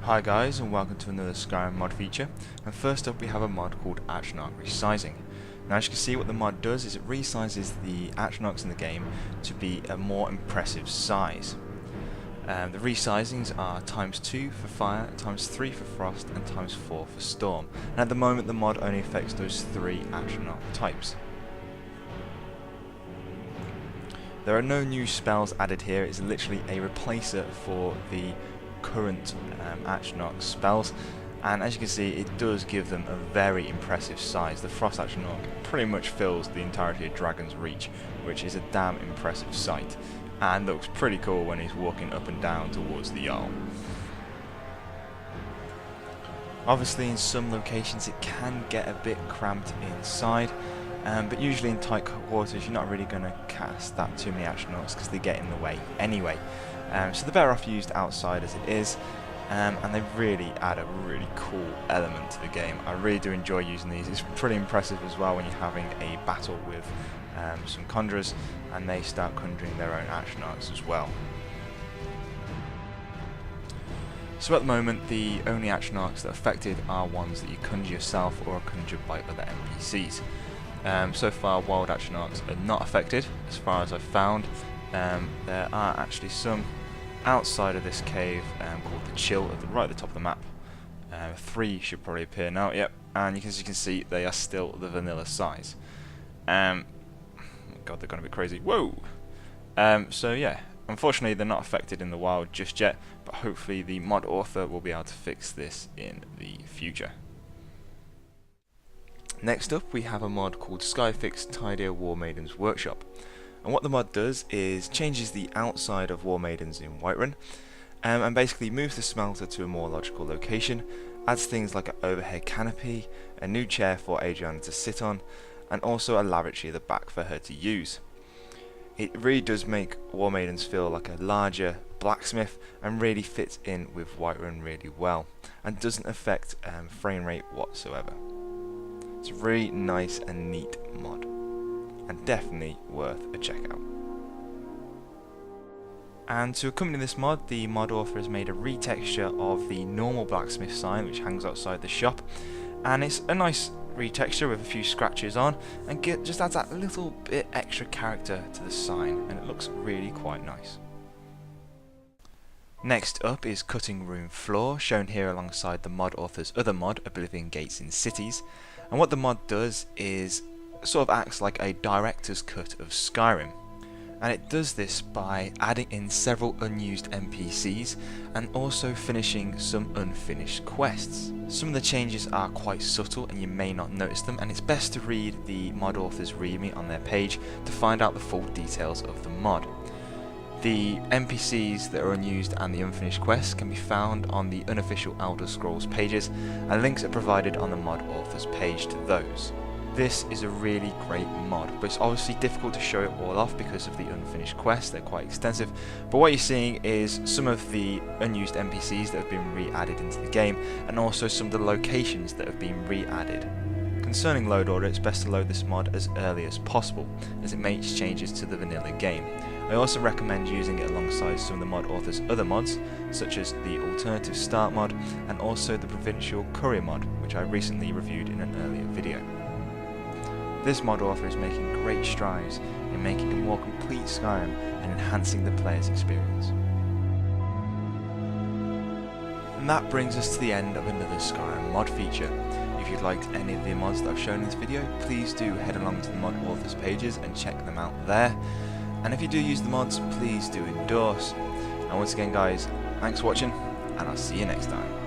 Hi guys, and welcome to another Skyrim mod feature. And first up we have a mod called Atronach Resizing. Now as you can see, what the mod does is it resizes the Atronachs in the game to be a more impressive size. The resizings are ×2 for fire, ×3 for frost, and ×4 for storm. And at the moment the mod only affects those 3 Atronach types. There are no new spells added here. It's literally a replacer for the current Atronach spells, and as you can see it does give them a very impressive size. The Frost Atronach pretty much fills the entirety of Dragon's Reach, which is a damn impressive sight, and looks pretty cool when he's walking up and down towards the Jarl. Obviously in some locations it can get a bit cramped inside, but usually in tight quarters you're not really going to cast that too many Atronachs because they get in the way anyway. So they're better off used outside as it is, and they really add a really cool element to the game. I really do enjoy using these. It's pretty impressive as well when you're having a battle with some conjurers and they start conjuring their own Atronachs as well. So at the moment the only Atronachs that are affected are ones that you conjure yourself or are conjured by other NPCs. So far wild Atronachs are not affected as far as I've found. There are actually some outside of this cave called the Chill right at the top of the map. 3 should probably appear now, yep, and as you can see they are still the vanilla size. God, they're going to be crazy. Whoa! So yeah, unfortunately they're not affected in the wild just yet, but hopefully the mod author will be able to fix this in the future. Next up we have a mod called SkyFix Tidier Warmaidens Workshop. And what the mod does is changes the outside of Warmaidens in Whiterun, and basically moves the smelter to a more logical location, adds things like an overhead canopy, a new chair for Adriana to sit on, and also a lavatory at the back for her to use. It really does make Warmaidens feel like a larger Blacksmith and really fits in with Whiterun really well, and doesn't affect frame rate whatsoever. It's a really nice and neat mod, and definitely worth a check out. And to accompany this mod, the mod author has made a retexture of the normal blacksmith sign which hangs outside the shop, and it's a nice retexture with a few scratches on, and just adds that little bit extra character to the sign, and it looks really quite nice. Next up is Cutting Room Floor, shown here alongside the mod author's other mod, Oblivion Gates in Cities. And what the mod does is sort of acts like a director's cut of Skyrim, and it does this by adding in several unused NPCs and also finishing some unfinished quests. Some of the changes are quite subtle and you may not notice them, and it's best to read the mod author's readme on their page to find out the full details of the mod. The NPCs that are unused and the unfinished quests can be found on the unofficial Elder Scrolls pages, and links are provided on the mod author's page to those. This is a really great mod, but it's obviously difficult to show it all off because of the unfinished quests. They're quite extensive, but what you're seeing is some of the unused NPCs that have been re-added into the game, and also some of the locations that have been re-added. Concerning load order, it's best to load this mod as early as possible, as it makes changes to the vanilla game. I also recommend using it alongside some of the mod author's other mods, such as the Alternative Start mod, and also the Provincial Courier mod, which I recently reviewed in an earlier video. This mod author is making great strides in making a more complete Skyrim and enhancing the player's experience. And that brings us to the end of another Skyrim mod feature. If you'd liked any of the mods that I've shown in this video, please do head along to the mod author's pages and check them out there. And if you do use the mods, please do endorse. And once again guys, thanks for watching, and I'll see you next time.